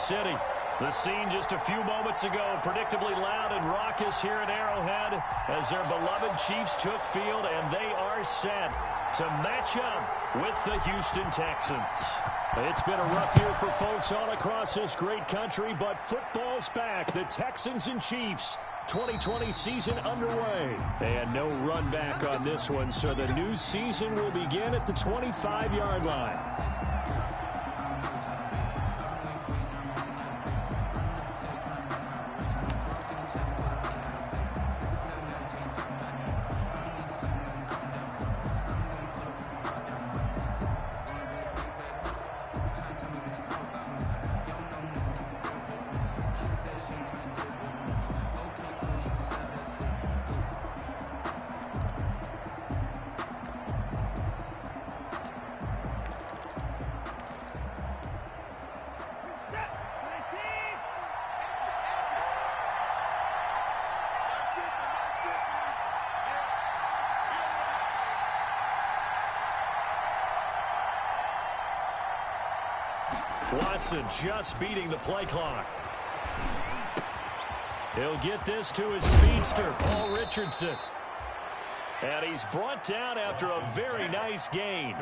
City. The scene just a few moments ago, predictably loud and raucous here at Arrowhead as their beloved Chiefs took field, and they are set to match up with the Houston Texans. It's been a rough year for folks all across this great country, but football's back. The Texans and Chiefs, 2020 season underway. And no run back on this one, so the new season will begin at the 25-yard line. Watson just beating the play clock. He'll get this to his speedster, Paul Richardson. And he's brought down after a very nice gain.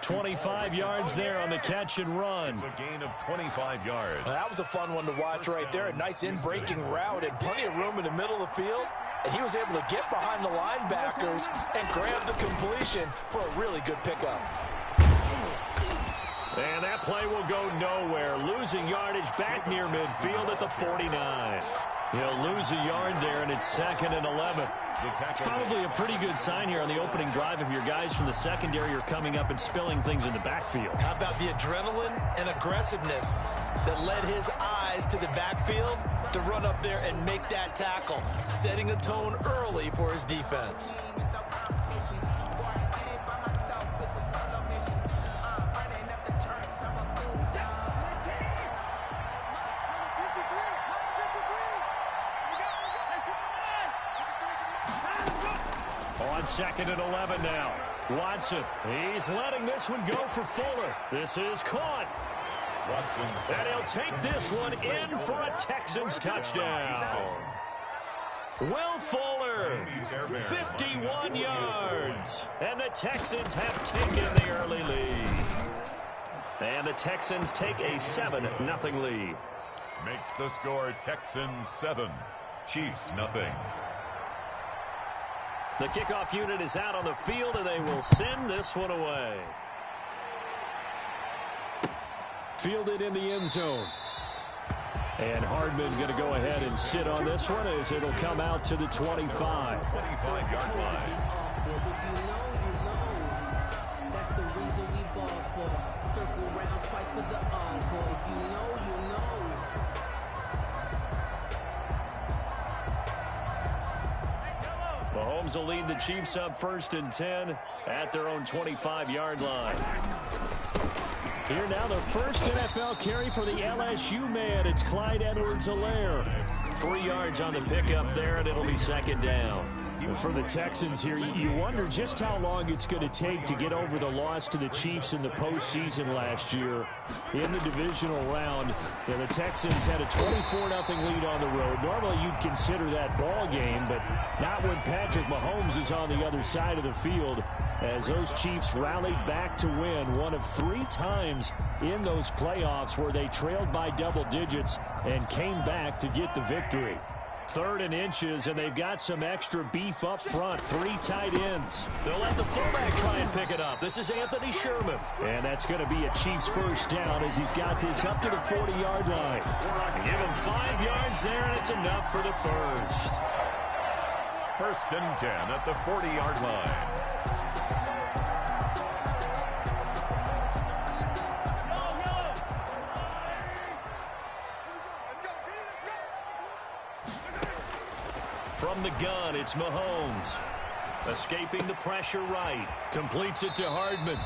25 yards there on the catch and run. It's a gain of 25 yards. Well, that was a fun one to watch right there. A nice in-breaking route and plenty of room in the middle of the field. And he was able to get behind the linebackers and grab the completion for a really good pickup. And that play will go nowhere. Losing yardage back near midfield at the 49. He'll lose a yard there, and it's 2nd and 11. It's probably a pretty good sign here on the opening drive if your guys from the secondary are coming up and spilling things in the backfield. How about the adrenaline and aggressiveness that led his eyes to the backfield to run up there and make that tackle, setting a tone early for his defense. On 2nd and 11 now. Watson, he's letting this one go for Fuller. This is caught. And he'll take this one in for a Texans touchdown. Will Fuller, 51 yards. And the Texans have taken the early lead. And the Texans take a 7-0 lead. Makes the score Texans 7, Chiefs 0. The kickoff unit is out on the field, and they will send this one away. Fielded in the end zone. And Hardman going to go ahead and sit on this one as it'll come out to the 25. 25-yard line. If you know, that's the reason we ball for. Circle around twice for the encore. If you know, you know. Mahomes will lead the Chiefs up 1st and 10 at their own 25-yard line. Here now the first NFL carry for the LSU man. It's Clyde Edwards-Helaire. 3 yards on the pickup there, and it'll be 2nd down. And for the Texans here, you wonder just how long it's going to take to get over the loss to the Chiefs in the postseason last year in the divisional round. And the Texans had a 24-0 lead on the road. Normally you'd consider that ball game, but not when Patrick Mahomes is on the other side of the field, as those Chiefs rallied back to win one of 3 times in those playoffs where they trailed by double digits and came back to get the victory. 3rd and inches, and they've got some extra beef up front. 3 tight ends. They'll let the fullback try and pick it up. This is Anthony Sherman. And that's going to be a Chiefs first down as he's got this up to the 40-yard line. Give him 5 yards there, and it's enough for the first. 1st and 10 at the 40-yard line. From the gun, it's Mahomes. Escaping the pressure right. Completes it to Hardman.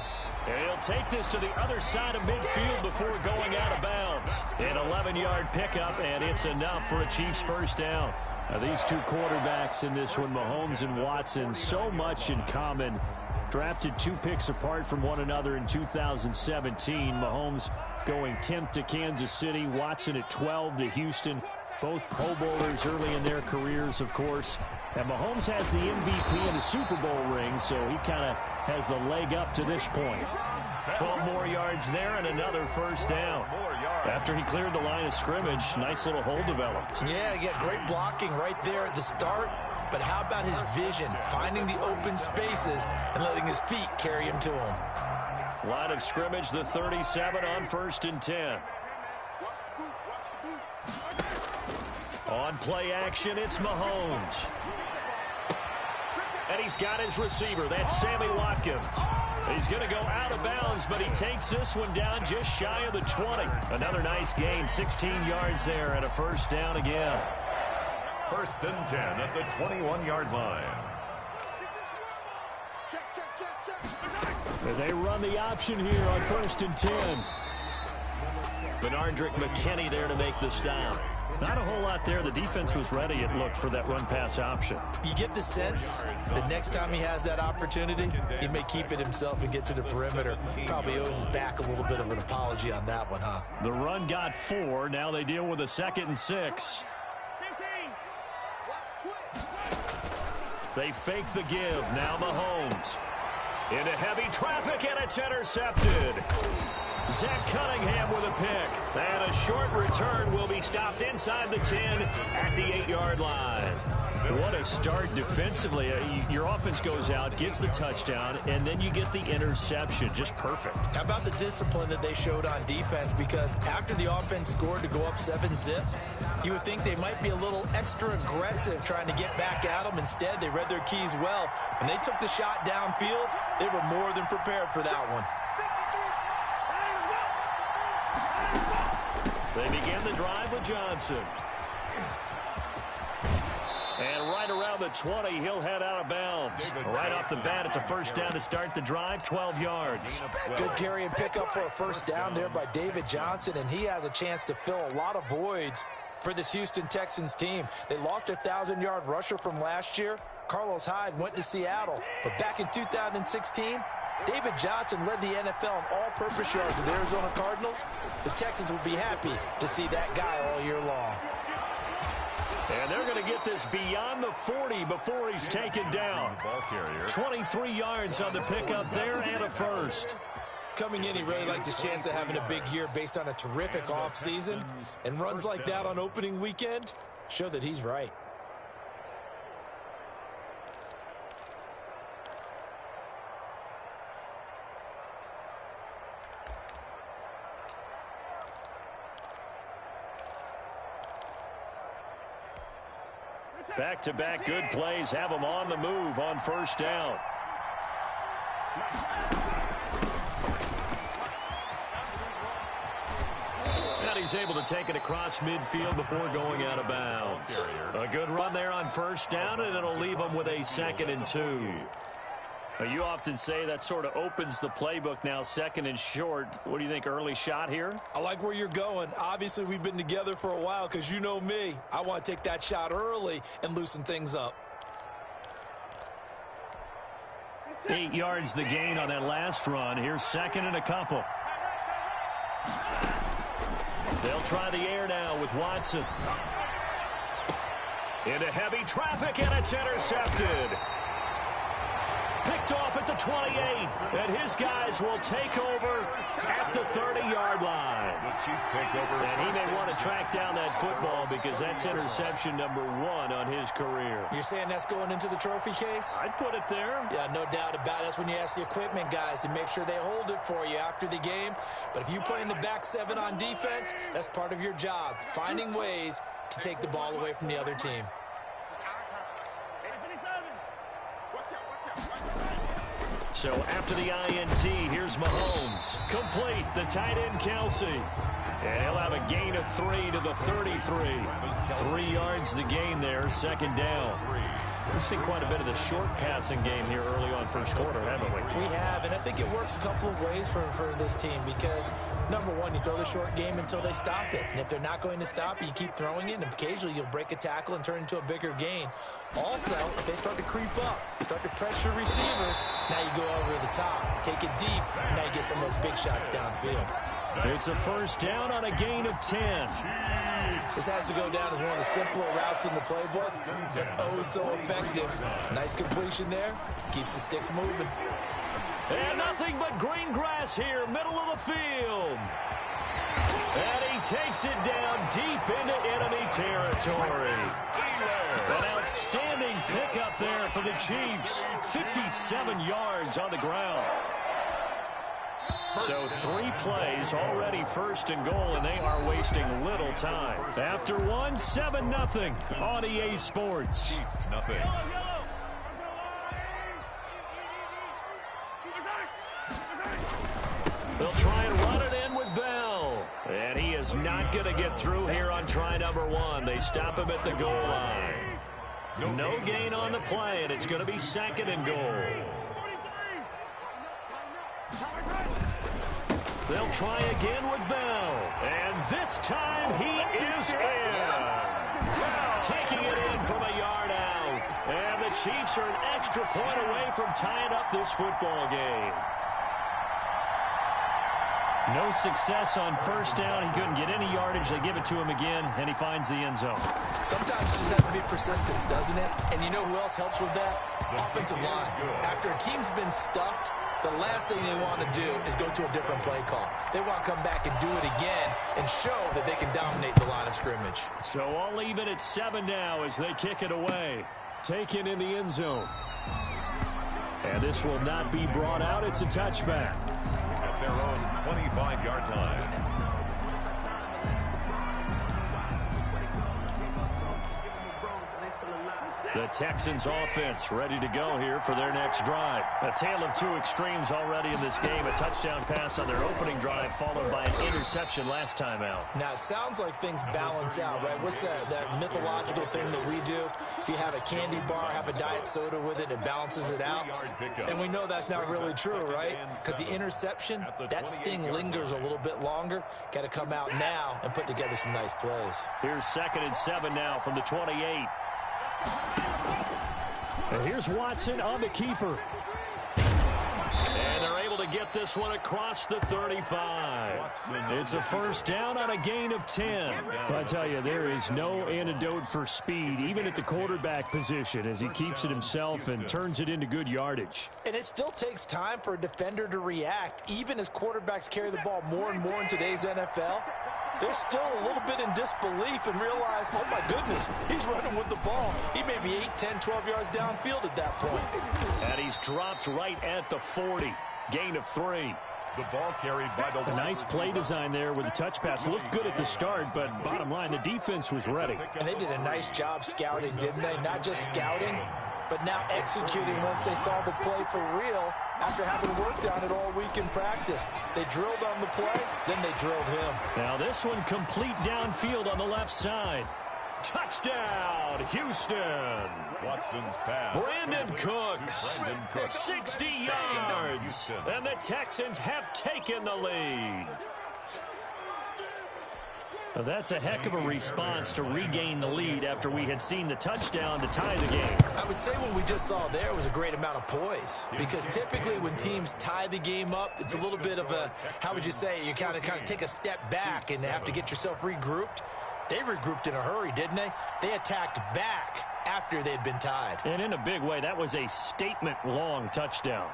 And he'll take this to the other side of midfield before going out of bounds. An 11-yard pickup, and it's enough for a Chiefs first down. Now, these two quarterbacks in this one, Mahomes and Watson, so much in common. Drafted 2 picks apart from one another in 2017. Mahomes going 10th to Kansas City. Watson at 12 to Houston. Both Pro Bowlers early in their careers, of course. And Mahomes has the MVP and the Super Bowl ring, so he kind of has the leg up to this point. 12 more yards there and another first down. After he cleared the line of scrimmage, nice little hole developed. Yeah, great blocking right there at the start. But how about his vision, finding the open spaces and letting his feet carry him to him? Line of scrimmage, the 37 on 1st and 10. On play action, it's Mahomes. And he's got his receiver. That's Sammy Watkins. He's going to go out of bounds, but he takes this one down just shy of the 20. Another nice gain, 16 yards there, and a first down again. 1st and 10 at the 21-yard line. And they run the option here on 1st and 10. Benardrick McKinney there to make the stop. Not a whole lot there. The defense was ready, it looked, for that run-pass option. You get the sense that next time he has that opportunity, he may keep it himself and get to the perimeter. Probably owes his back a little bit of an apology on that one, huh? The run got 4. Now they deal with a 2nd and 6. They fake the give. Now Mahomes. Into heavy traffic, and it's intercepted. Zach Cunningham with a pick. And a short return will be stopped inside the 10 at the 8-yard line. What a start defensively. Your offense goes out, gets the touchdown, and then you get the interception. Just perfect. How about the discipline that they showed on defense? Because after the offense scored to go up 7-zip, you would think they might be a little extra aggressive trying to get back at them. Instead, they read their keys well. When they took the shot downfield, they were more than prepared for that one. They begin the drive with Johnson. And right around the 20, he'll head out of bounds. Right off the bat, it's a first down to start the drive, 12 yards. Good carry and pickup for a first down there by David Johnson, and he has a chance to fill a lot of voids for this Houston Texans team. They lost a 1,000-yard rusher from last year. Carlos Hyde went to Seattle, but back in 2016, David Johnson led the NFL in all-purpose yards with the Arizona Cardinals. The Texans will be happy to see that guy all year long. And they're going to get this beyond the 40 before he's taken down. 23 yards on the pickup there and a first. Coming in, he really liked his chance of having a big year based on a terrific offseason. And runs like that on opening weekend show that he's right. Back-to-back good plays have him on the move on first down. And he's able to take it across midfield before going out of bounds. A good run there on first down, and it'll leave him with a 2nd and 2. You often say that sort of opens the playbook now, 2nd and short. What do you think, early shot here? I like where you're going. Obviously, we've been together for a while because you know me. I want to take that shot early and loosen things up. 8 yards the gain on that last run. Here's 2nd and a couple. They'll try the air now with Watson. Into heavy traffic, and it's intercepted. Picked off at the 28, and his guys will take over at the 30-yard line. And he may want to track down that football because that's interception number 1 on his career. You're saying that's going into the trophy case? I'd put it there. Yeah, no doubt about it. That's when you ask the equipment guys to make sure they hold it for you after the game. But if you play in the back 7 on defense, that's part of your job, finding ways to take the ball away from the other team. So after the INT, here's Mahomes. Complete, the tight end Kelsey. And he'll have a gain of 3 to the 33. 3 yards the gain there, 2nd down. We've seen quite a bit of the short passing game here early on first quarter, haven't we? We have, and I think it works a couple of ways for this team because, number one, you throw the short game until they stop it. And if they're not going to stop it, you keep throwing it, and occasionally you'll break a tackle and turn it into a bigger gain. Also, if they start to creep up, start to pressure receivers, now you go over the top, take it deep, and now you get some of those big shots downfield. It's a first down on a gain of 10. This has to go down as one of the simpler routes in the playbook, but oh so effective. Nice completion there. Keeps the sticks moving. And nothing but green grass here, middle of the field. And he takes it down deep into enemy territory. An outstanding pickup there for the Chiefs. 57 yards on the ground. So 3 plays, already first and goal, and they are wasting little time. After one, 7-0 on EA Sports. Chiefs, nothing. They'll try and run it in with Bell. And he is not going to get through here on try number 1. They stop him at the goal line. No gain on the play, and it's going to be 2nd and goal. They'll try again with Bell. And this time he is in. Taking it in from a yard out. And the Chiefs are an extra point away from tying up this football game. No success on first down. He couldn't get any yardage. They give it to him again, and he finds the end zone. Sometimes it just has to be persistence, doesn't it? And you know who else helps with that? Offensive line. After a team's been stuffed, the last thing they want to do is go to a different play call. They want to come back and do it again and show that they can dominate the line of scrimmage. So I'll leave it at 7 now as they kick it away. Taken in the end zone. And this will not be brought out. It's a touchback. At their own 25-yard line. The Texans offense ready to go here for their next drive. A tale of 2 extremes already in this game. A touchdown pass on their opening drive followed by an interception last time out. Now, it sounds like things balance out, right? What's that mythological thing that we do? If you have a candy bar, have a diet soda with it, it balances it out. And we know that's not really true, right? Because the interception, that sting lingers a little bit longer. Got to come out now and put together some nice plays. Here's 2nd and 7 now from the 28. And here's Watson on the keeper. And they're able to get this one across the 35. It's a first down on a gain of 10. I tell you, there is no antidote for speed, even at the quarterback position, as he keeps it himself and turns it into good yardage. And it still takes time for a defender to react, even as quarterbacks carry the ball more and more in today's NFL. They're still a little bit in disbelief and realize, oh, my goodness, he's running with the ball. He may be 8, 10, 12 yards downfield at that point. And he's dropped right at the 40. Gain of 3. The ball carried by the... A nice play design there with a touch pass. Looked good at the start, but bottom line, the defense was ready. And they did a nice job scouting, didn't they? Not just scouting, but now executing once they saw the play for real after having worked on it all week in practice. They drilled on the play, then they drilled him. Now this one complete downfield on the left side. Touchdown, Houston. Watson's pass. Brandon Cooks. 60 yards. And the Texans have taken the lead. Now that's a heck of a response to regain the lead after we had seen the touchdown to tie the game. I would say what we just saw there was a great amount of poise, because typically when teams tie the game up, it's a little bit of a, how would you say, you kind of take a step back and have to get yourself regrouped. They regrouped in a hurry, didn't they? They attacked back after they'd been tied. And in a big way, that was a statement-long touchdown.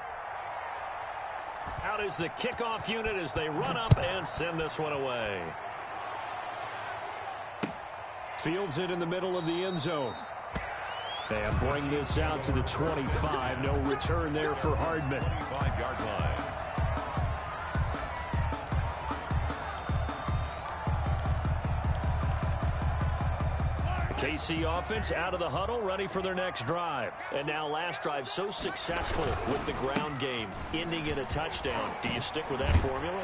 Out is the kickoff unit as they run up and send this one away. Fields it in the middle of the end zone. And bring this out to the 25. No return there for Hardman. 25-yard line. KC offense out of the huddle, ready for their next drive. And now last drive so successful with the ground game, ending in a touchdown. Do you stick with that formula?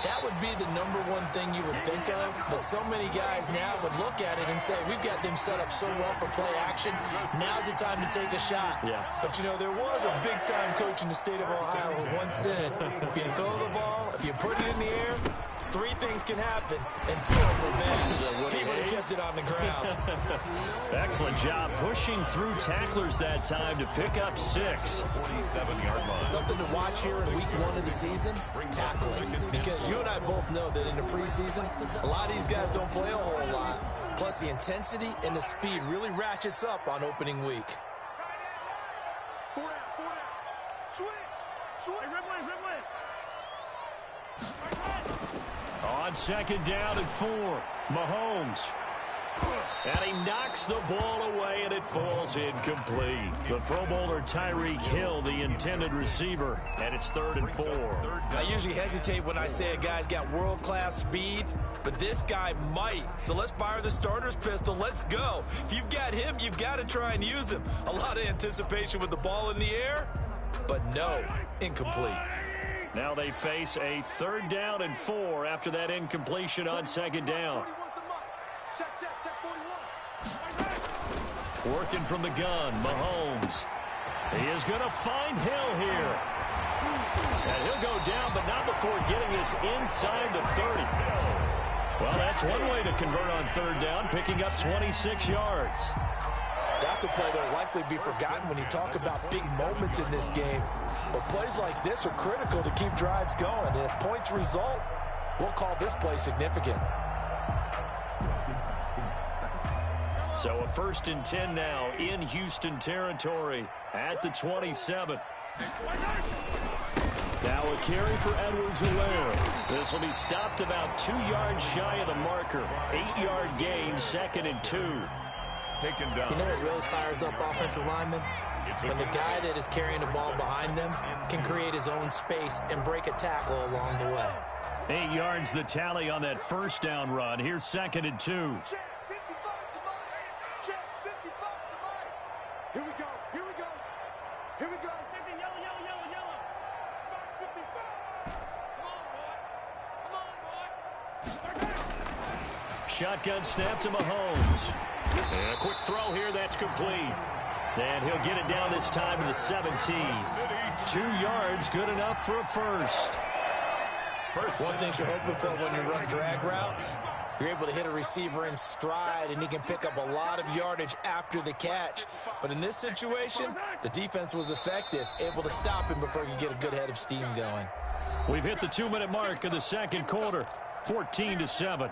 That would be the #1 thing you would think of, but so many guys now would look at it and say, we've got them set up so well for play action. Now's the time to take a shot. Yeah. But, you know, there was a big-time coach in the state of Ohio who once said, if you throw the ball, if you put it in the air, 3 things can happen, and 2 of them are bad. He would have kept it on the ground. Excellent job pushing through tacklers that time to pick up 6. 47-yard line. Something to watch here in week 1 of the season, tackling. Because you and I both know that in the preseason, a lot of these guys don't play a whole lot. Plus, the intensity and the speed really ratchets up on opening week. On 2nd down and 4, Mahomes. And he knocks the ball away, and it falls incomplete. The Pro Bowler Tyreek Hill, the intended receiver, and it's 3rd and 4. I usually hesitate when I say a guy's got world-class speed, but this guy might. So let's fire the starter's pistol. Let's go. If you've got him, you've got to try and use him. A lot of anticipation with the ball in the air, but no, incomplete. Now they face a 3rd down and 4 after that incompletion on 2nd down. Working from the gun, Mahomes. He is going to find Hill here. And he'll go down, but not before getting this inside the 30. Well, that's one way to convert on 3rd down, picking up 26 yards. That's a play that will likely be forgotten when you talk about big moments in this game. But plays like this are critical to keep drives going. And if points result, we'll call this play significant. So a 1st and 10 now in Houston territory at the 27. Now a carry for Edwards-Helaire. This will be stopped about 2 yards shy of the marker. 8-yard gain, 2nd and 2. Taken down. You know what really fires up offensive linemen? When the guy that is carrying the ball behind them can create his own space and break a tackle along the way. 8 yards the tally on that 1st down run. Here's 2nd and 2. Here we go. Here we go. Here we go. Yellow, yellow, yellow, yellow. 55. Come on, boy. Come on, boy. Shotgun snap to Mahomes. And a quick throw here that's complete. And he'll get it down this time to the 17. 2 yards, good enough for a first. One thing you're hoping for when you run drag routes, you're able to hit a receiver in stride, and he can pick up a lot of yardage after the catch. But in this situation, the defense was effective, able to stop him before he could get a good head of steam going. We've hit the 2-minute mark of the 2nd quarter, 14-7.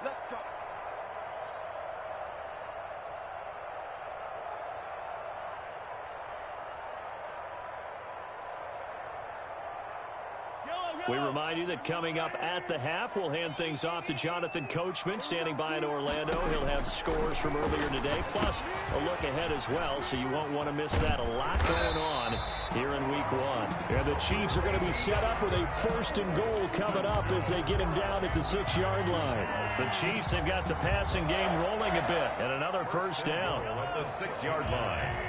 Let's go. We remind you that coming up at the half, we'll hand things off to Jonathan Coachman, standing by in Orlando. He'll have scores from earlier today, plus a look ahead as well, so you won't want to miss that. A lot going on here in Week 1. And the Chiefs are going to be set up with a 1st and goal coming up as they get him down at the 6-yard line. The Chiefs have got the passing game rolling a bit, and another 1st down. At the 6-yard line.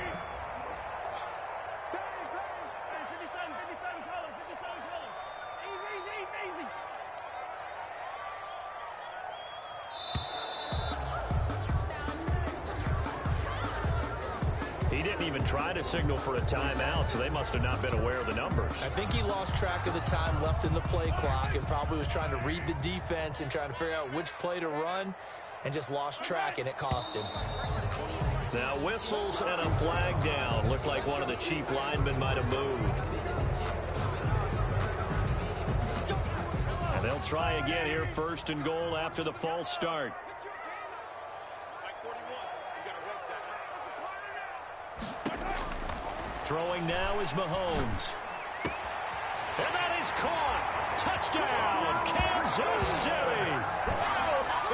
Try to signal for a timeout, so they must have not been aware of the numbers. I think he lost track of the time left in the play clock and probably was trying to read the defense and trying to figure out which play to run and just lost track, and it cost him. Now whistles and a flag down. Looked like one of the Chief linemen might have moved. And they'll try again here, first and goal after the false start. Throwing now is Mahomes. And that is caught. Touchdown, Kansas City.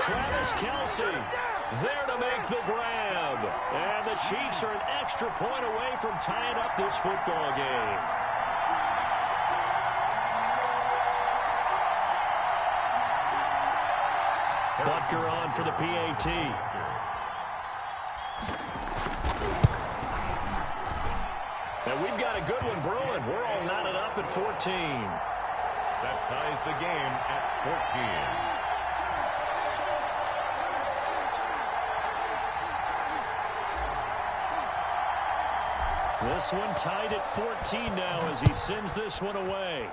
Travis Kelce there to make the grab. And the Chiefs are an extra point away from tying up this football game. Butker on for the PAT. And we've got a good one brewing. We're all knotted up at 14. That ties the game at 14. This one tied at 14 now as he sends this one away.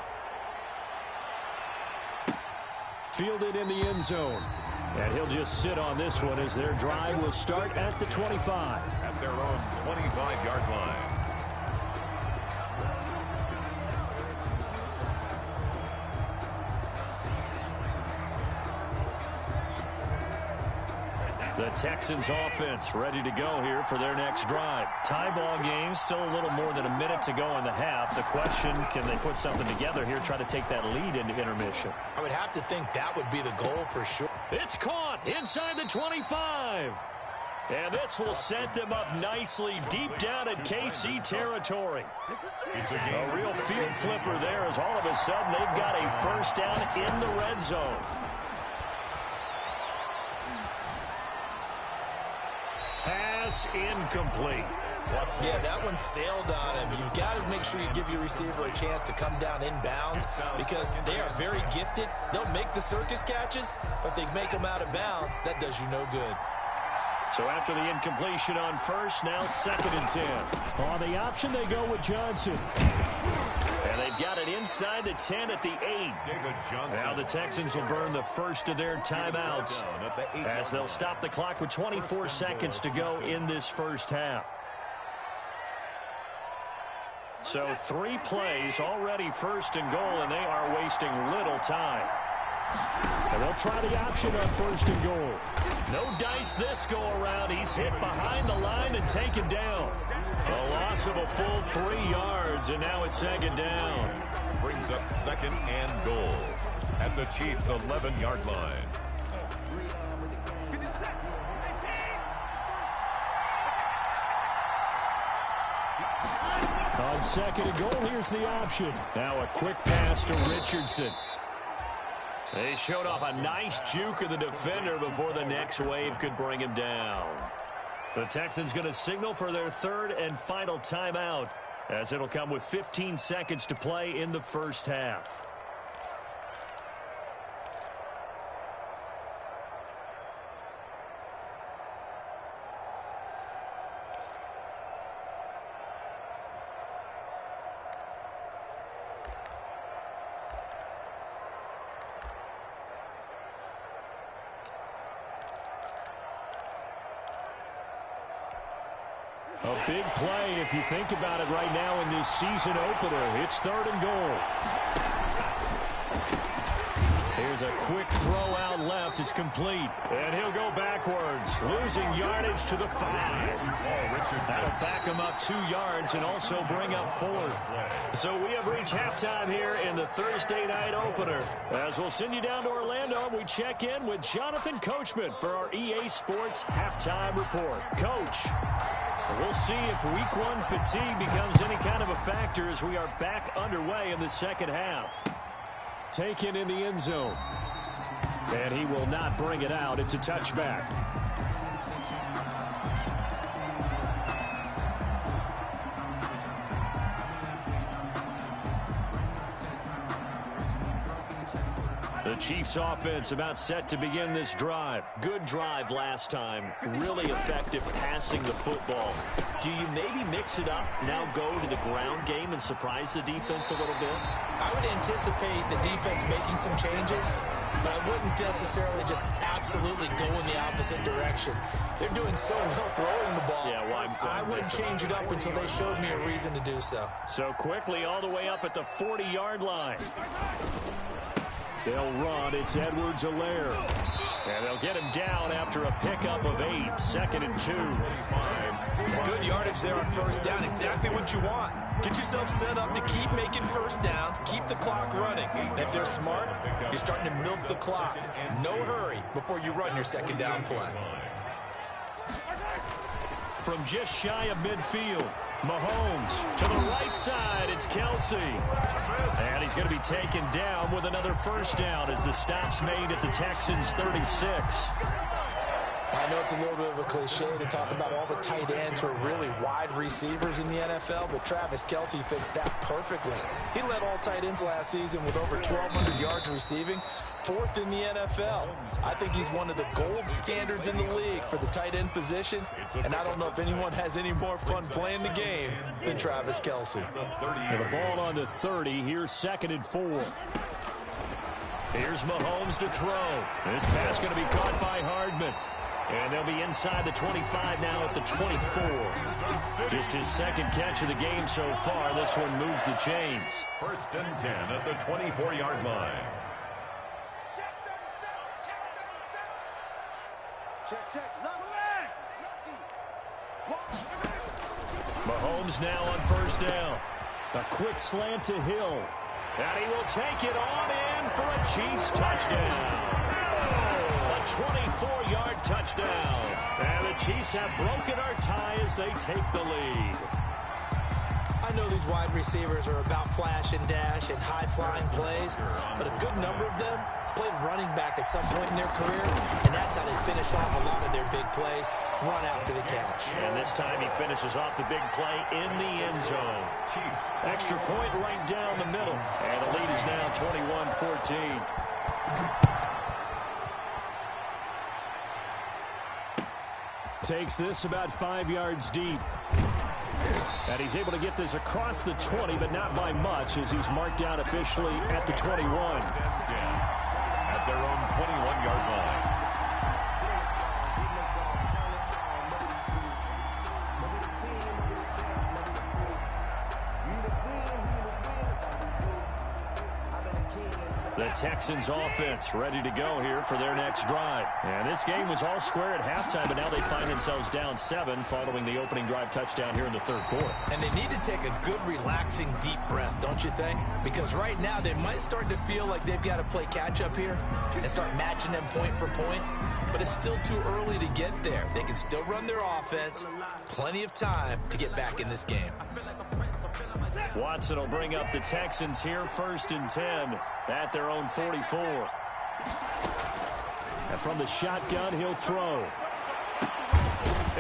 Fielded in the end zone. And he'll just sit on this one as their drive will start at the 25. At their own 25-yard line. The Texans offense ready to go here for their next drive. Tie ball game, still a little more than a minute to go in the half. The question, can they put something together here, try to take that lead into intermission? I would have to think that would be the goal for sure. It's caught inside the 25. And this will set them up nicely deep down in KC territory. A real field flipper there as all of a sudden they've got a first down in the red zone. Pass incomplete. Yeah, that one sailed on him. You've got to make sure you give your receiver a chance to come down inbounds because they are very gifted. They'll make the circus catches, but they make them out of bounds. That does you no good. So after the incompletion on first, now 2nd and 10. On the option, they go with Johnson. And they've got it inside the 10 at the 8. David Johnson. Now the Texans will burn the first of their timeouts as they'll stop the clock with 24 seconds to go in this first half. So 3 plays already first and goal, and they are wasting little time. And they'll try the option on first and goal. No dice this go around. He's hit behind the line and taken down. A loss of a full 3 yards, and now it's 2nd down. Brings up 2nd and goal at the Chiefs' 11-yard line. On 2nd and goal, here's the option. Now a quick pass to Richardson. They showed off a nice juke of the defender before the next wave could bring him down. The Texans going to signal for their 3rd and final timeout as it'll come with 15 seconds to play in the first half. A big play if you think about it right now in this season opener. It's 3rd and goal. Here's a quick throw out left. It's complete. And he'll go backwards, losing yardage to the 5. That'll back him up 2 yards and also bring up 4th. So we have reached halftime here in the Thursday night opener. As we'll send you down to Orlando, we check in with Jonathan Coachman for our EA Sports halftime report. Coach. We'll see if week 1 fatigue becomes any kind of a factor as we are back underway in the second half. Taken in the end zone. And he will not bring it out. It's a touchback. The Chiefs offense about set to begin this drive. Good drive last time. Really effective passing the football. Do you maybe mix it up, now go to the ground game and surprise the defense a little bit? I would anticipate the defense making some changes, but I wouldn't necessarily just absolutely go in the opposite direction. They're doing so well throwing the ball. Yeah, well, I wouldn't change it up until they showed me a reason to do so. So quickly all the way up at the 40-yard line. They'll run. It's Edwards-Helaire. And they'll get him down after a pickup of 8. 2nd and 2. Good yardage there on first down. Exactly what you want. Get yourself set up to keep making first downs, keep the clock running. And if they're smart, you're starting to milk the clock. No hurry before you run your second down play. From just shy of midfield, Mahomes to the right side. It's Kelsey. And he's going to be taken down with another first down as the stop's made at the Texans' 36. I know it's a little bit of a cliche to talk about all the tight ends who are really wide receivers in the NFL, but Travis Kelce fits that perfectly. He led all tight ends last season with over 1,200 yards receiving, 4th in the NFL. I think he's one of the gold standards in the league for the tight end position, and I don't know if anyone has any more fun playing the game than Travis Kelce. And the ball on the 30. Here's 2nd and 4. Here's Mahomes to throw. This pass going to be caught by Hardman. And they'll be inside the 25 now at the 24. Just his 2nd catch of the game so far. This one moves the chains. 1st and 10 at the 24-yard line. Mahomes now on first down. A quick slant to Hill. And he will take it on in for a Chiefs touchdown. A 24-yard touchdown. And the Chiefs have broken our tie as they take the lead. I know these wide receivers are about flash and dash and high-flying plays, but a good number of them played running back at some point in their career, and that's how they finish off a lot of their big plays, run after the catch. And this time he finishes off the big play in the end zone. Extra point right down the middle, and the lead is now 21-14. Takes this about 5 yards deep. And he's able to get this across the 20, but not by much, as he's marked down officially at the 21. At their own 21-yard line. The Texans offense ready to go here for their next drive. And this game was all square at halftime, but now they find themselves down 7 following the opening drive touchdown here in the 3rd quarter. And they need to take a good, relaxing, deep breath, don't you think? Because right now they might start to feel like they've got to play catch-up here and start matching them point for point. But it's still too early to get there. They can still run their offense. Plenty of time to get back in this game. Watson will bring up the Texans here 1st and 10 at their own 44. And from the shotgun, he'll throw.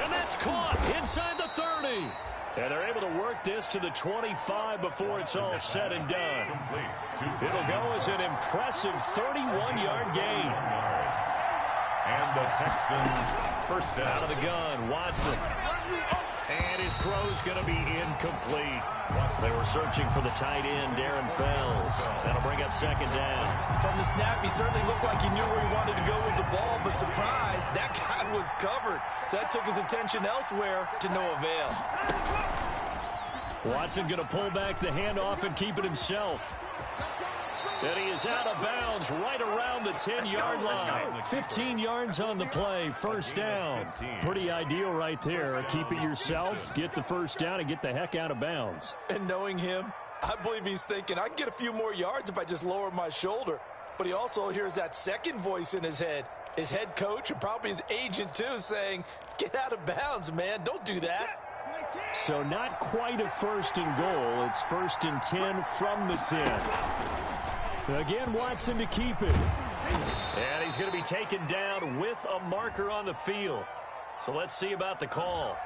And that's caught inside the 30. And they're able to work this to the 25 before it's all said and done. It'll go as an impressive 31-yard gain. And the Texans first down. Out of the gun, Watson. And his throw's going to be incomplete. They were searching for the tight end, Darren Fells. That'll bring up 2nd down. From the snap, he certainly looked like he knew where he wanted to go with the ball, but surprise, that guy was covered. So that took his attention elsewhere to no avail. Watson going to pull back the handoff and keep it himself. And he is out of bounds right around the 10-yard line. 15 yards on the play, first down. Pretty ideal right there. Keep it yourself, get the first down, and get the heck out of bounds. And knowing him, I believe he's thinking, I can get a few more yards if I just lower my shoulder. But he also hears that second voice in his head, his head coach and probably his agent too, saying, get out of bounds, man. Don't do that. So not quite a 1st and goal. It's 1st and 10 from the 10. Again, Watson to keep it. And he's going to be taken down with a marker on the field. So let's see about the call.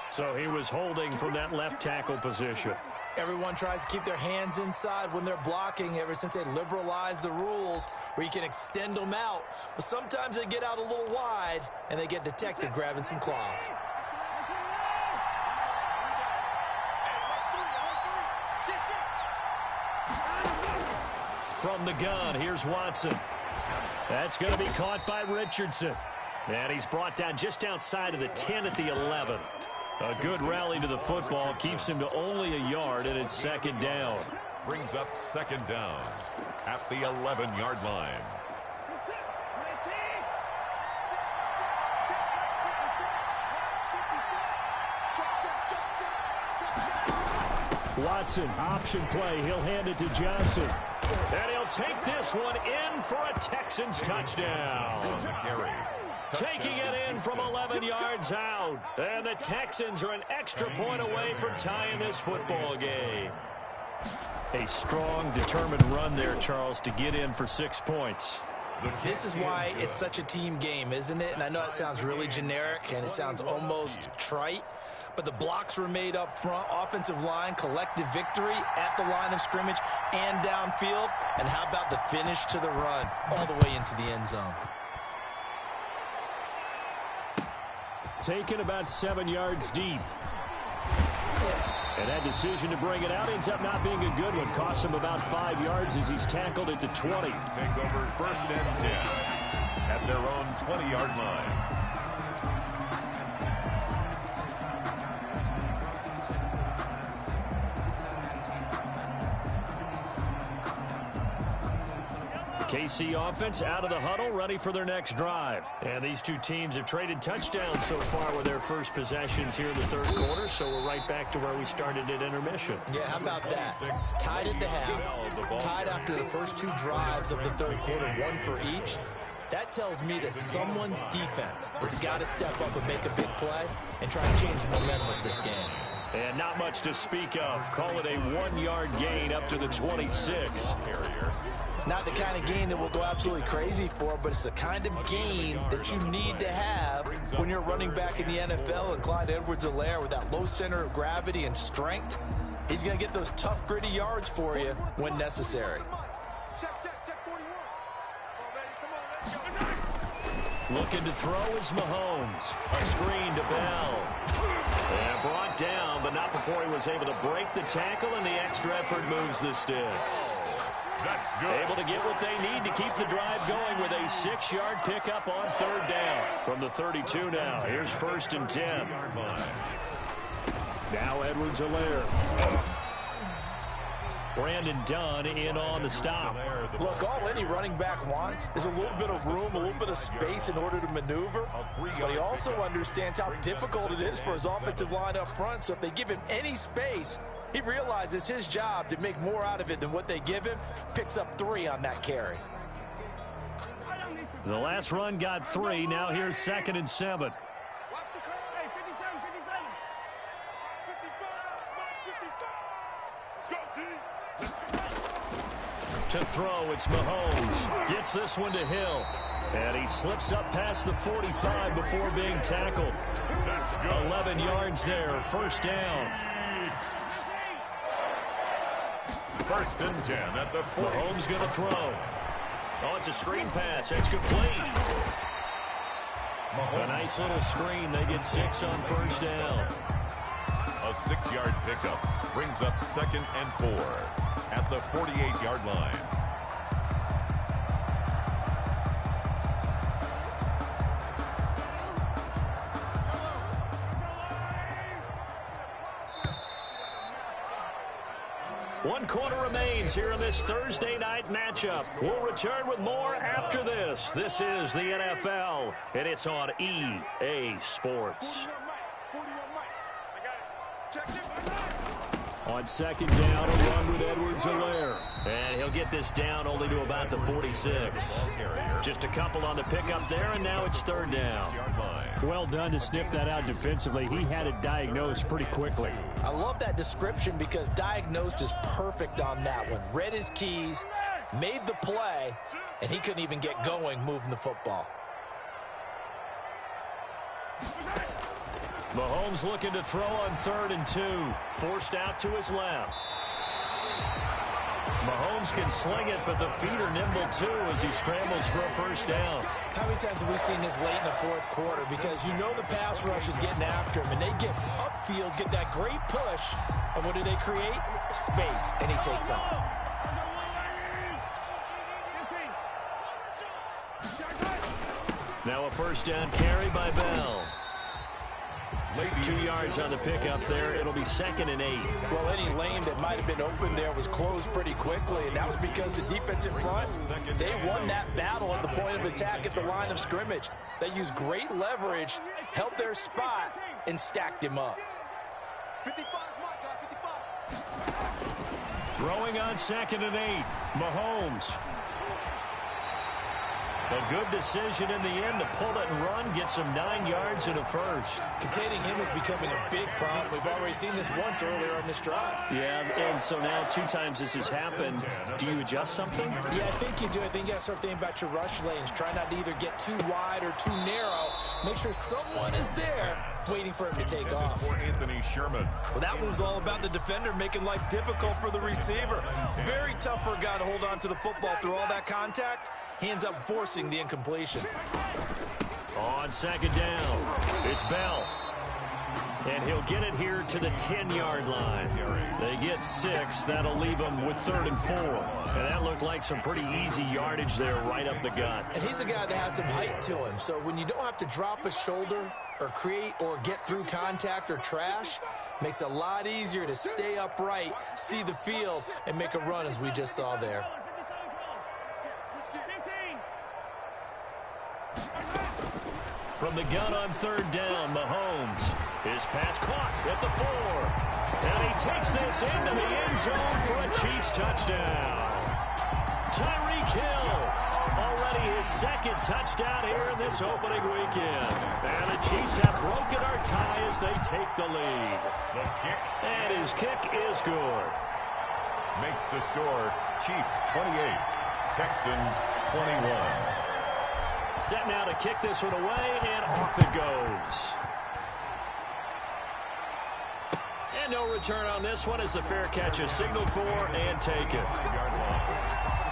So he was holding from that left tackle position. Everyone tries to keep their hands inside when they're blocking ever since they liberalized the rules where you can extend them out. But sometimes they get out a little wide and they get detected grabbing some cloth. From the gun, here's Watson. That's going to be caught by Richardson. And he's brought down just outside of the 10 at the 11. A good rally to the football keeps him to only a yard, and it's 2nd down. brings up second down at the 11-yard line. Watson, option play. He'll hand it to Johnson. And he'll take this one in for a Texans touchdown. Taking it in from 11 yards out. And the Texans are an extra point away from tying this football game. A strong, determined run there, Charles, to get in for 6 points. This is why it's such a team game, isn't it? And I know it sounds really generic and it sounds almost trite, but the blocks were made up front, offensive line, collective victory at the line of scrimmage and downfield. And how about the finish to the run all the way into the end zone? Taken about 7 yards deep. And that decision to bring it out ends up not being a good one. Costs him about 5 yards as he's tackled at the 20. Take over first and 10 at their own 20-yard line. KC offense out of the huddle, ready for their next drive. And these two teams have traded touchdowns so far with their first possessions here in the third quarter, so we're right back to where we started at intermission. Yeah, how about that? Tied at the half, tied after the first two drives of the third quarter, one for each. That tells me that someone's defense has got to step up and make a big play and try to change the momentum of this game. And not much to speak of. Call it a 1-yard gain up to the 26. Not the kind of gain that we'll go absolutely crazy for, but it's the kind of gain that you need to have when you're running back in the NFL. And Clyde Edwards-Helaire, with that low center of gravity and strength, he's going to get those tough, gritty yards for you when necessary. Looking to throw is Mahomes. A screen to Bell. And brought down, but not before he was able to break the tackle, and the extra effort moves the sticks. That's good. Able to get what they need to keep the drive going with a 6-yard pickup on third down. From the 32 now, here's first and 10. Now Edwards-Helaire. Brandon Dunn in on the stop. Look, all any running back wants is a little bit of room, a little bit of space in order to maneuver. But he also understands how difficult it is for his offensive line up front. So if they give him any space, he realizes his job to make more out of it than what they give him. Picks up 3 on that carry. The last run got 3. Now here's second and 7. To throw, it's Mahomes. Gets this one to Hill. And he slips up past the 45 before being tackled. 11 yards there. First down. First and 10 at the 40. Mahomes going to throw. Oh, it's a screen pass. That's complete. A nice little screen. They get 6 on first down. A 6-yard pickup brings up second and 4 at the 48-yard line. One quarter remains here in this Thursday night matchup. We'll return with more after this. This is the NFL, and it's on EA Sports. On second down, a run with Edwards-Helaire. And he'll get this down only to about the 46. Just a couple on the pickup there, and now it's third down. Well done to sniff that out defensively. He had it diagnosed pretty quickly. I love that description because diagnosed is perfect on that one. Read his keys, made the play, and he couldn't even get going moving the football. Mahomes looking to throw on 3rd and 2. Forced out to his left. Mahomes can sling it, but the feet are nimble too as he scrambles for a first down. How many times have we seen this late in the fourth quarter? Because you know the pass rush is getting after him, and they get upfield, get that great push, and what do they create? Space, and he takes off. Now a first down carry by Bell. 2 yards on the pickup there. It'll be 2nd and 8. Well, any lane that might have been open there was closed pretty quickly, and that was because the defense in front, they won that battle at the point of attack at the line of scrimmage. They used great leverage, held their spot, and stacked him up. 55, my guy, 55. Throwing on 2nd and 8. Mahomes. A good decision in the end to pull it and run, get some 9 yards and a first. Containing him is becoming a big problem. We've already seen this once earlier in this drive. Yeah, and so now 2 times this has happened. Do you adjust something? Yeah, I think you do. I think you got to start thinking about your rush lanes. Try not to either get too wide or too narrow. Make sure someone is there waiting for him to take off. For Anthony Sherman. Well, that one was all about the defender making life difficult for the receiver. Very tough for a guy to hold on to the football through all that contact. He ends up forcing the incompletion. On 2nd down, it's Bell. And he'll get it here to the 10-yard line. They get 6. That'll leave them with 3rd and 4. And that looked like some pretty easy yardage there right up the gut. And he's a guy that has some height to him. So when you don't have to drop a shoulder or create or get through contact or trash, makes it a lot easier to stay upright, see the field, and make a run as we just saw there. From the gun on 3rd down, Mahomes. His pass caught at the 4. And he takes this into the end zone for a Chiefs touchdown. Tyreek Hill, already his 2nd touchdown here in this opening weekend. And the Chiefs have broken our tie as they take the lead. The kick. And his kick is good. Makes the score Chiefs 28, Texans 21. Set now to kick this one away, and off it goes. And no return on this one as the fair catch is signaled for and taken.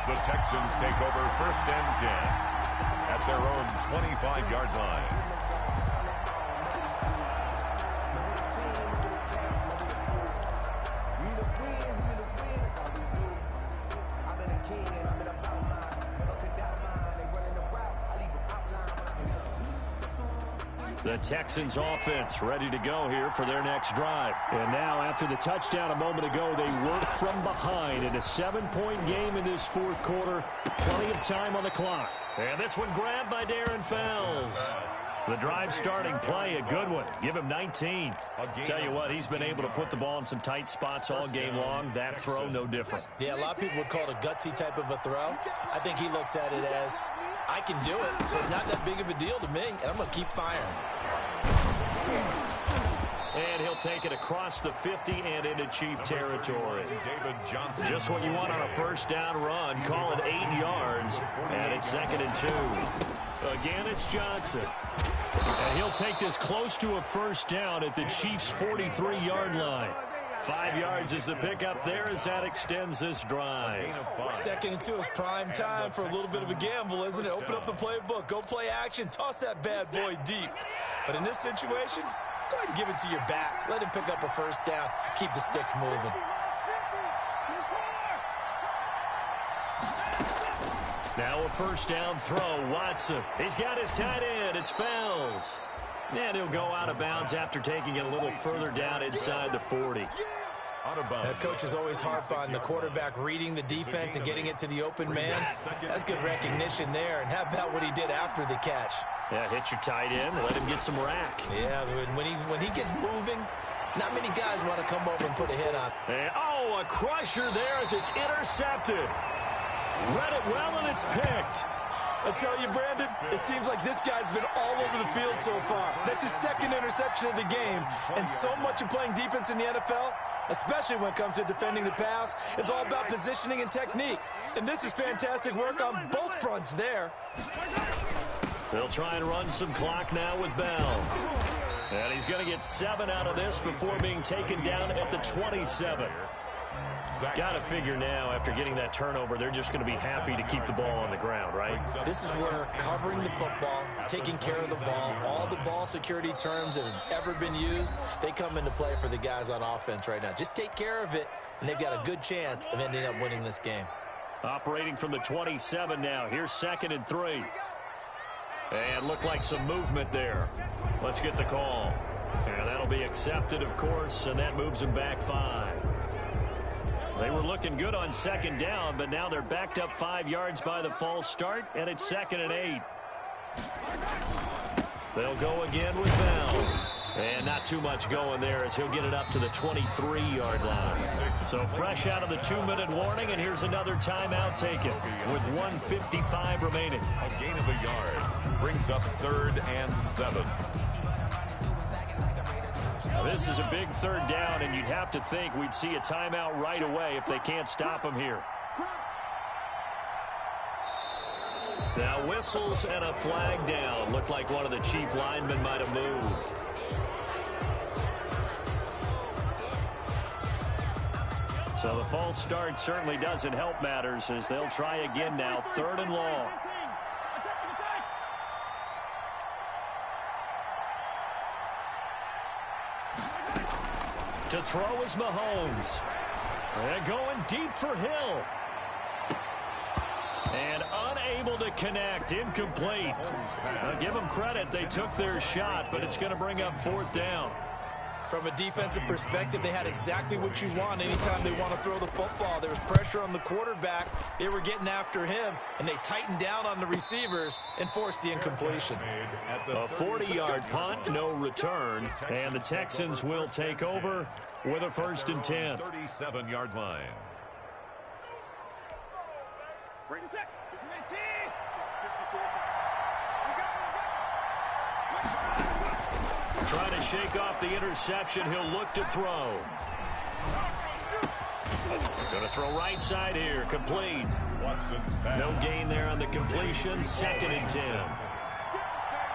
The Texans take over 1st and 10 at their own 25-yard line. The Texans offense ready to go here for their next drive. And now after the touchdown a moment ago, they work from behind in a 7-point game in this 4th quarter. Plenty of time on the clock. And this one grabbed by Darren Fells. The drive starting play, a good one. Give him 19. Tell you what, he's been able to put the ball in some tight spots all game long. That throw, no different. Yeah, a lot of people would call it a gutsy type of a throw. I think he looks at it as, I can do it, so it's not that big of a deal to me, and I'm going to keep firing. And he'll take it across the 50 and into Chief territory. Just what you want on a 1st down run. Call it 8 yards, and it's 2nd and 2. Again, it's Johnson. And he'll take this close to a 1st down at the Chiefs' 43-yard line. 5 yards is the pickup there as that extends this drive. 2nd and 2 is prime time for a little bit of a gamble, isn't it? Open up the playbook, go play action, toss that bad boy deep. But in this situation, go ahead and give it to your back. Let him pick up a 1st down. Keep the sticks moving. Now a 1st down throw. Watson. He's got his tight end. It's Fells. And he'll go out of bounds after taking it a little further down inside the 40. Coach is always harp on the quarterback reading the defense and getting it to the open man. That's good recognition there. And how about what he did after the catch? Yeah, hit your tight end. Let him get some rack. Yeah, when he gets moving, not many guys want to come over and put a hit on. And, a crusher there as it's intercepted. Read it well, and it's picked. I tell you, Brandon, it seems like this guy's been all over the field so far. That's his 2nd interception of the game. And so much of playing defense in the NFL, especially when it comes to defending the pass, is all about positioning and technique. And this is fantastic work on both fronts there. They'll try and run some clock now with Bell. And he's going to get 7 out of this before being taken down at the 27. Got to figure now, after getting that turnover, they're just going to be happy to keep the ball on the ground, right? This is where covering the football, taking care of the ball, all the ball security terms that have ever been used, they come into play for the guys on offense right now. Just take care of it, and they've got a good chance of ending up winning this game. Operating from the 27 now. Here's 2nd and 3. And looked like some movement there. Let's get the call. And that'll be accepted, of course, and that moves them back 5. They were looking good on second down, but now they're backed up 5 yards by the false start, and it's 2nd and 8. They'll go again with Bell. And not too much going there as he'll get it up to the 23-yard line. So fresh out of the 2-minute warning, and here's another timeout taken with 1:55 remaining. A gain of a yard brings up 3rd and 7. Now, this is a big 3rd down, and you'd have to think we'd see a timeout right away if they can't stop him here. Now whistles and a flag down. Looked like one of the chief linemen might have moved. So the false start certainly doesn't help matters as they'll try again now. 3rd and long. To throw is Mahomes. They're going deep for Hill. And unable to connect. Incomplete. Now give them credit. They took their shot, but it's going to bring up 4th down. From a defensive perspective, they had exactly what you want anytime they want to throw the football. There was pressure on the quarterback. They were getting after him, and they tightened down on the receivers and forced the incompletion. A 40-yard punt, no return, and the Texans will take over with a 1st and 10. 37-yard line. Bring it back. Trying to shake off the interception. He'll look to throw. Going to throw right side here. Complete. Watson's pass. No gain there on the completion. 2nd and 10.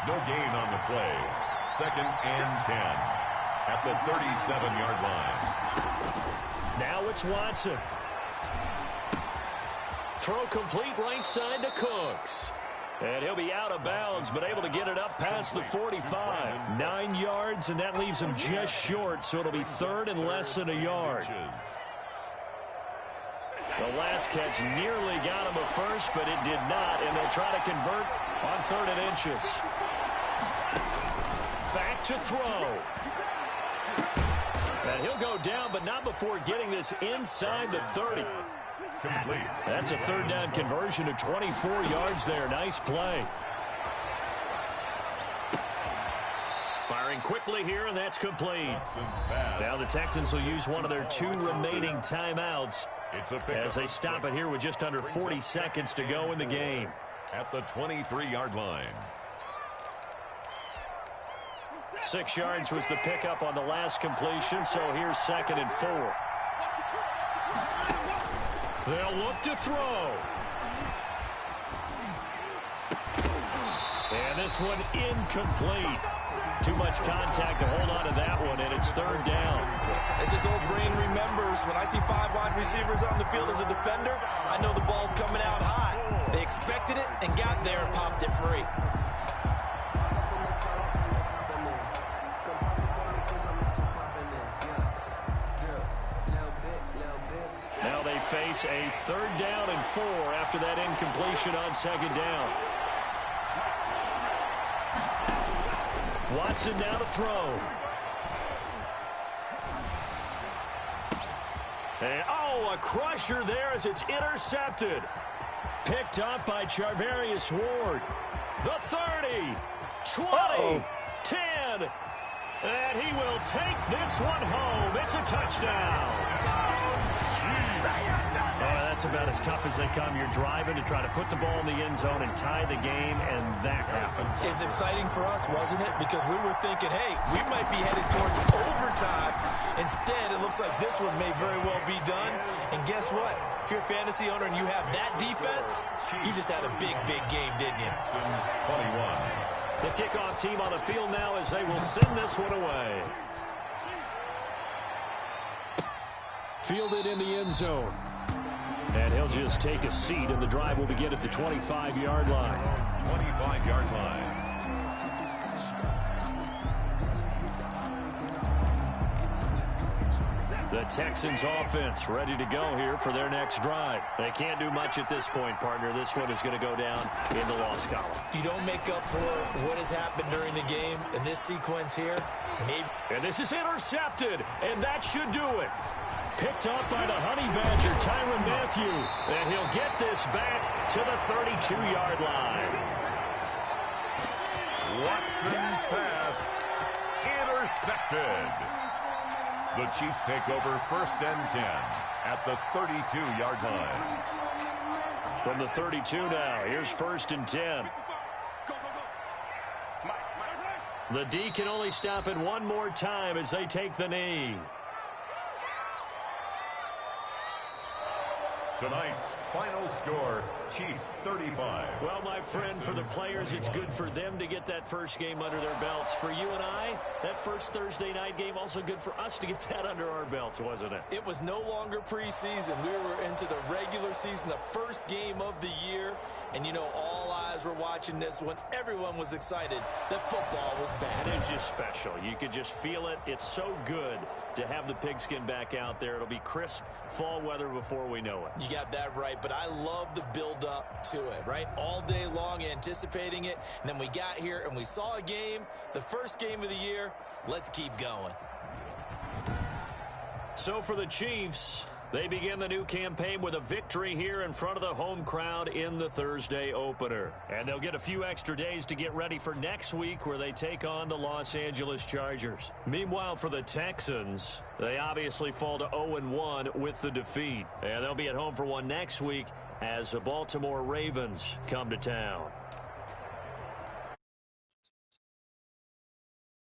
No gain on the play. 2nd and 10 at the 37-yard line. Now it's Watson. Throw complete right side to Cooks. And he'll be out of bounds, but able to get it up past the 45. 9 yards, and that leaves him just short, so it'll be 3rd and less than a yard. The last catch nearly got him a first, but it did not, and they'll try to convert on 3rd and inches. Back to throw. And he'll go down, but not before getting this inside the 30. Complete. That's a 3rd down conversion to 24 yards there. Nice play. Firing quickly here, and that's complete. Now the Texans will use one of their 2 remaining timeouts as they stop it here with just under 40 seconds to go in the game. At the 23-yard line. 6 yards was the pickup on the last completion, so here's 2nd and 4. They'll look to throw. And this one incomplete. Too much contact to hold on to that one, and it's 3rd down. As his old brain remembers, when I see 5 wide receivers on the field as a defender, I know the ball's coming out high. They expected it and got there and popped it free. Now they face a 3rd down and 4 after that incompletion on 2nd down. Watson now to throw. And, a crusher there as it's intercepted. Picked up by Charvarius Ward. The 30, 20, 10. And he will take this one home. It's a touchdown. That's about as tough as they come. You're driving to try to put the ball in the end zone and tie the game, and that happens. It's exciting for us, wasn't it? Because we were thinking, hey, we might be headed towards overtime. Instead, it looks like this one may very well be done. And guess what? If you're a fantasy owner and you have that defense, you just had a big, big game, didn't you? 21. The kickoff team on the field now as they will send this one away. Fielded in the end zone. And he'll just take a seat, and the drive will begin at the 25-yard line. 25-yard line. The Texans offense ready to go here for their next drive. They can't do much at this point, partner. This one is going to go down in the loss column. You don't make up for what has happened during the game in this sequence here. Maybe. And this is intercepted, and that should do it. Picked up by the Honey Badger, Tyrann Mathieu, and he'll get this back to the 32-yard line. Watson's pass intercepted. The Chiefs take over 1st and 10 at the 32-yard line. From the 32 now, here's 1st and 10. The D can only stop it one more time as they take the knee. Tonight's final score, Chiefs 35. Well, my friend, for the players, it's good for them to get that first game under their belts. For you and I, that first Thursday night game, also good for us to get that under our belts, wasn't it? It was no longer preseason. We were into the regular season, the first game of the year. And, you know, all eyes were watching this one. Everyone was excited that football was back. It is just special. You could just feel it. It's so good to have the pigskin back out there. It'll be crisp fall weather before we know it. You got that right, but I love the build-up to it, right? All day long anticipating it, and then we got here and we saw a game, the first game of the year. Let's keep going. So for the Chiefs, they begin the new campaign with a victory here in front of the home crowd in the Thursday opener. And they'll get a few extra days to get ready for next week where they take on the Los Angeles Chargers. Meanwhile, for the Texans, they obviously fall to 0-1 with the defeat. And they'll be at home for one next week as the Baltimore Ravens come to town.